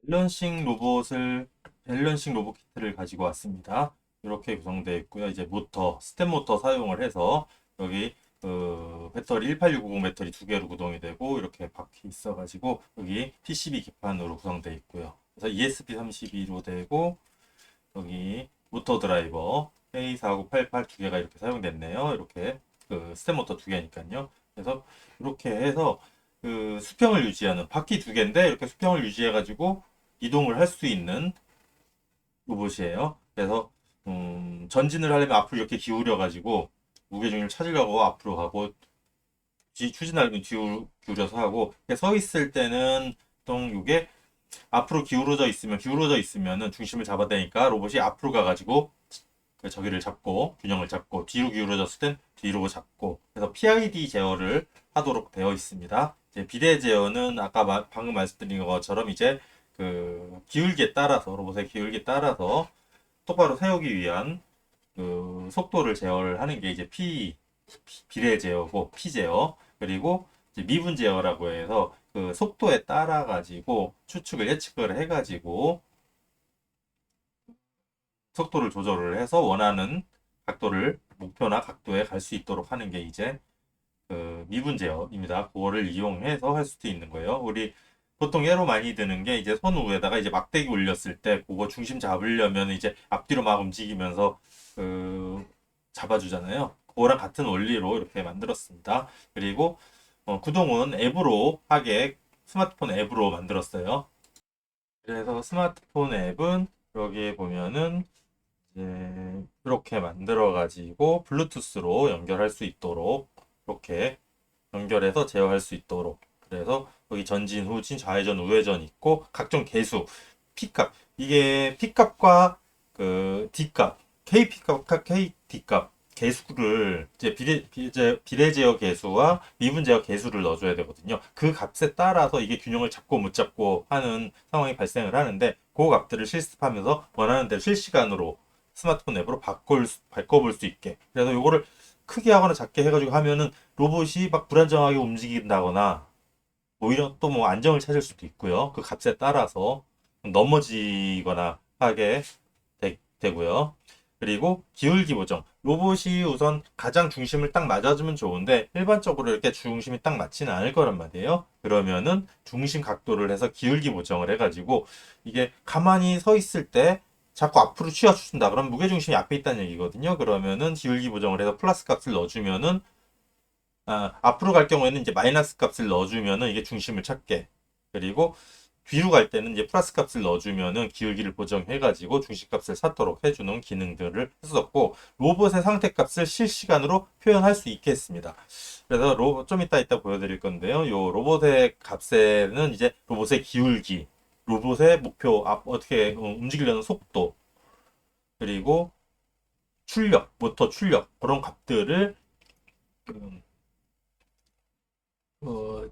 밸런싱 로봇 키트를 가지고 왔습니다. 이렇게 구성되어 있고요. 이제 모터, 스텝 모터 사용을 해서 여기 배터리 18650 배터리 두 개로 구동이 되고 이렇게 바퀴 있어가지고 여기 PCB 기판으로 구성되어 있고요. 그래서 ESP32로 되고 여기 모터 드라이버 A4988 두 개가 이렇게 사용됐네요. 이렇게 스텝 모터 두 개니까요. 그래서 이렇게 해서 수평을 유지하는 바퀴 두 개인데 이렇게 수평을 유지해가지고 이동을 할 수 있는 로봇이에요. 그래서 전진을 하려면 앞으로 이렇게 기울여가지고 무게중심을 찾으려고 앞으로 가고 추진하려면 기울여서 하고 서 있을 때는 또 이게 앞으로 기울어져 있으면은 중심을 잡아야 되니까 로봇이 앞으로 가가지고 저기를 잡고 균형을 잡고 뒤로 기울어졌을 땐 뒤로 잡고 그래서 PID 제어를 하도록 되어 있습니다. 이제 비례 제어는 아까 방금 말씀드린 것처럼 이제 기울기에 따라서 로봇의 기울기에 따라서 똑바로 세우기 위한 속도를 제어를 하는 게 이제 비례 제어고 P 제어 그리고 이제 미분 제어라고 해서 속도에 따라 가지고 추측을 예측을 해 가지고 속도를 조절을 해서 원하는 각도를 목표나 각도에 갈 수 있도록 하는 게 이제 미분 제어입니다. 그거를 이용해서 할 수도 있는 거예요. 우리 보통 예로 많이 드는 게 이제 손 위에다가 이제 막대기 올렸을 때 그거 중심 잡으려면 이제 앞뒤로 막 움직이면서 그 잡아주잖아요. 그거랑 같은 원리로 이렇게 만들었습니다. 그리고 구동은 앱으로 하게 스마트폰 앱으로 만들었어요. 그래서 스마트폰 앱은 여기에 보면은 이제 이렇게 만들어 가지고 블루투스로 연결할 수 있도록 이렇게 연결해서 제어할 수 있도록 그래서 여기 전진, 후진, 좌회전, 우회전 있고 각종 개수, P값 이게 P값과 D값, KP값과 KD값 개수를 이제 비례 제어 개수와 미분 제어 개수를 넣어줘야 되거든요. 그 값에 따라서 이게 균형을 잡고 못 잡고 하는 상황이 발생을 하는데 그 값들을 실습하면서 원하는 대로 실시간으로 스마트폰 앱으로 바꿔볼 수 있게 그래서 요거를 크게 하거나 작게 해가지고 하면은 로봇이 막 불안정하게 움직인다거나 오히려 또 뭐 안정을 찾을 수도 있고요. 그 값에 따라서 넘어지거나 하게 되고요. 그리고 기울기 보정. 로봇이 우선 가장 중심을 딱 맞아주면 좋은데 일반적으로 이렇게 중심이 딱 맞지는 않을 거란 말이에요. 그러면은 중심 각도를 해서 기울기 보정을 해가지고 이게 가만히 서 있을 때 자꾸 앞으로 휘어준다. 그럼 무게중심이 앞에 있다는 얘기거든요. 그러면은 기울기 보정을 해서 플러스 값을 넣어주면은 앞으로 갈 경우에는 이제 마이너스 값을 넣어주면은 이게 중심을 찾게. 그리고 뒤로 갈 때는 이제 플러스 값을 넣어주면은 기울기를 보정해가지고 중심 값을 찾도록 해주는 기능들을 했었고, 로봇의 상태 값을 실시간으로 표현할 수 있게 했습니다. 그래서 좀 이따 보여드릴 건데요. 요 로봇의 값에는 이제 로봇의 기울기, 로봇의 목표, 어떻게 움직이려는 속도, 그리고 출력, 모터 출력, 그런 값들을 음,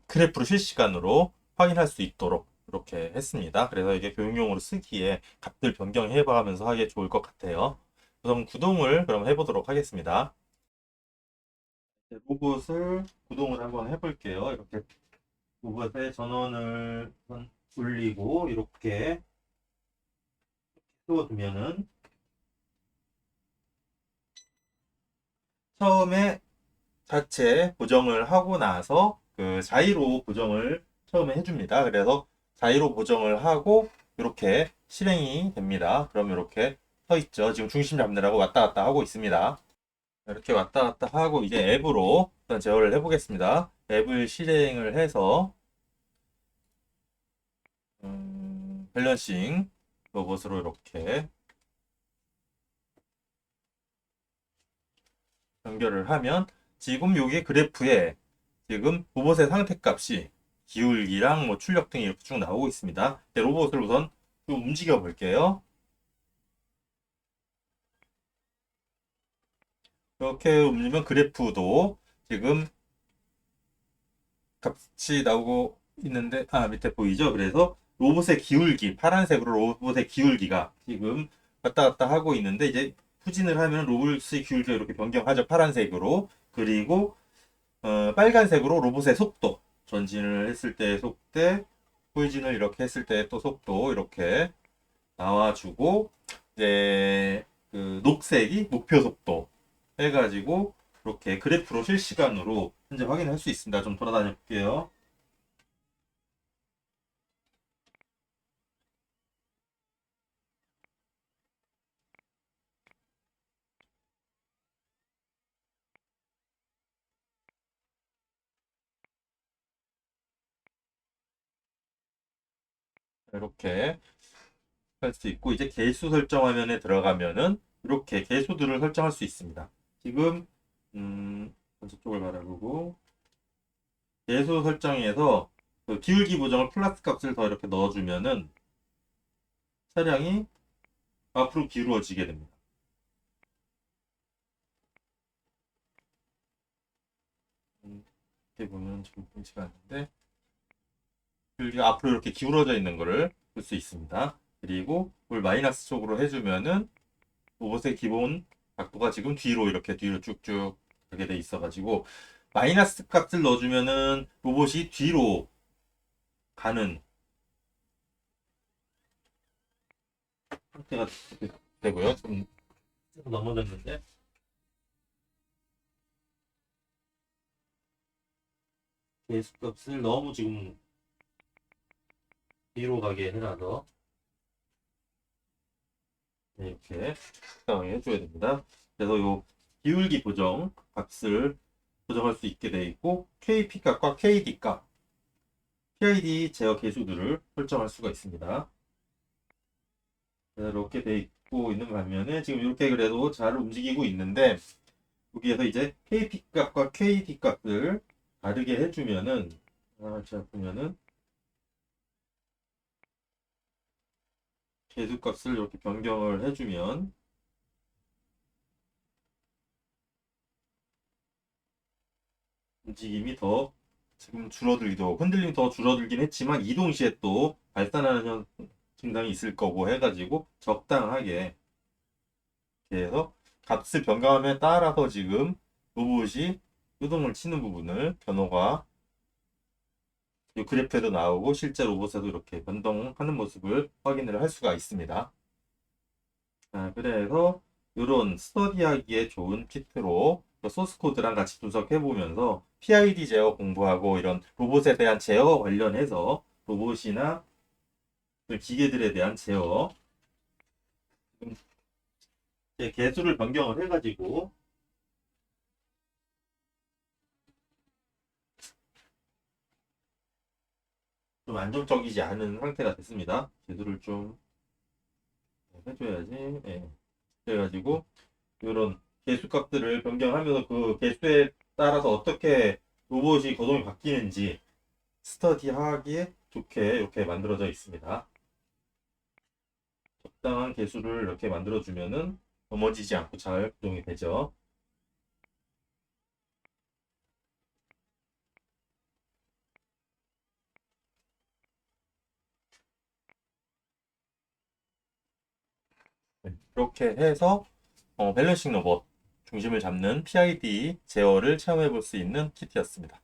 그래프로 실시간으로 확인할 수 있도록 이렇게 했습니다. 그래서 이게 교육용으로 쓰기에 값들 변경해 봐가면서 하기에 좋을 것 같아요. 우선 구동을 그럼 해보도록 하겠습니다. 로봇을 구동을 한번 해볼게요. 이렇게 로봇의 전원을 올리고 이렇게 띄워두면은 처음에 자체 고정을 하고 나서 자이로 고정을 처음에 해줍니다. 그래서 자이로 고정을 하고 이렇게 실행이 됩니다. 그럼 이렇게 서 있죠. 지금 중심 잡느라고 왔다 갔다 하고 있습니다. 이렇게 왔다 갔다 하고 이제 앱으로 일단 제어를 해보겠습니다. 앱을 실행을 해서 밸런싱 로봇으로 이렇게 연결을 하면 지금 여기 그래프에 지금 로봇의 상태값이 기울기랑 뭐 출력 등이 이렇게 쭉 나오고 있습니다. 로봇을 우선 좀 움직여 볼게요. 이렇게 움직이면 그래프도 지금 값이 나오고 있는데 밑에 보이죠? 그래서 로봇의 기울기 파란색으로 로봇의 기울기가 지금 왔다 갔다 하고 있는데 이제 후진을 하면 로봇의 기울기가 이렇게 변경하죠. 파란색으로 그리고 빨간색으로 로봇의 속도 전진을 했을 때의 속도 후진을 이렇게 했을 때 또 속도 이렇게 나와주고, 이제 그 녹색이 목표 속도 해가지고 이렇게 그래프로 실시간으로 현재 확인할 수 있습니다. 좀 돌아다녀 볼게요. 이렇게 할 수 있고, 이제 개수 설정 화면에 들어가면은 이렇게 개수들을 설정할 수 있습니다. 지금 저쪽을 바라보고 개수 설정에서 그 기울기 보정을 플러스 값을 더 이렇게 넣어주면은 차량이 앞으로 기울어지게 됩니다. 이렇게 보면 좀 보이지가 않는데, 기울기가 앞으로 이렇게 기울어져 있는 거를 볼 수 있습니다. 그리고 이걸 마이너스 쪽으로 해주면은 로봇의 기본 각도가 지금 뒤로 쭉쭉 가게 돼 있어가지고, 마이너스 값을 넣어주면은 로봇이 뒤로 가는 상태가 되고요. 좀 넘어졌는데, 개수 값을 너무 지금 뒤로 가게 해놔서 이렇게 적당히 해줘야 됩니다. 그래서 요 기울기 보정 값을 조정할 수 있게 되어 있고, KP 값과 KD 값, PID 제어 개수들을 설정할 수가 있습니다. 이렇게 되어 있고 있는 반면에 지금 이렇게 그래도 잘 움직이고 있는데, 여기에서 이제 KP 값과 KD 값을 다르게 해주면은, 제가 보면은 개수 값을 이렇게 변경을 해주면 움직임이 더 지금 줄어들기도, 흔들림이 더 줄어들긴 했지만 이동 시에 또 발산하는 증상이 있을 거고 해가지고 적당하게 이렇게 해서 값을 변경함에 따라서 지금 로봇이 요동을 치는 부분을 변호가 이 그래프에도 나오고 실제 로봇에도 이렇게 변동하는 모습을 확인을 할 수가 있습니다. 그래서 이런 스터디하기에 좋은 키트로 소스 코드랑 같이 분석해 보면서 PID 제어 공부하고 이런 로봇에 대한 제어 관련해서 로봇이나 기계들에 대한 제어 이제 개수를 변경을 해가지고 좀 안정적이지 않은 상태가 됐습니다. 개수를 좀 해줘야지. 예. 그래가지고 이런 개수 값들을 변경하면서 그 개수에 따라서 어떻게 로봇이 거동이 바뀌는지 스터디하기에 좋게 이렇게 만들어져 있습니다. 적당한 개수를 이렇게 만들어주면은 넘어지지 않고 잘 구동이 되죠. 이렇게 해서 밸런싱 로봇 중심을 잡는 PID 제어를 체험해 볼 수 있는 키트였습니다.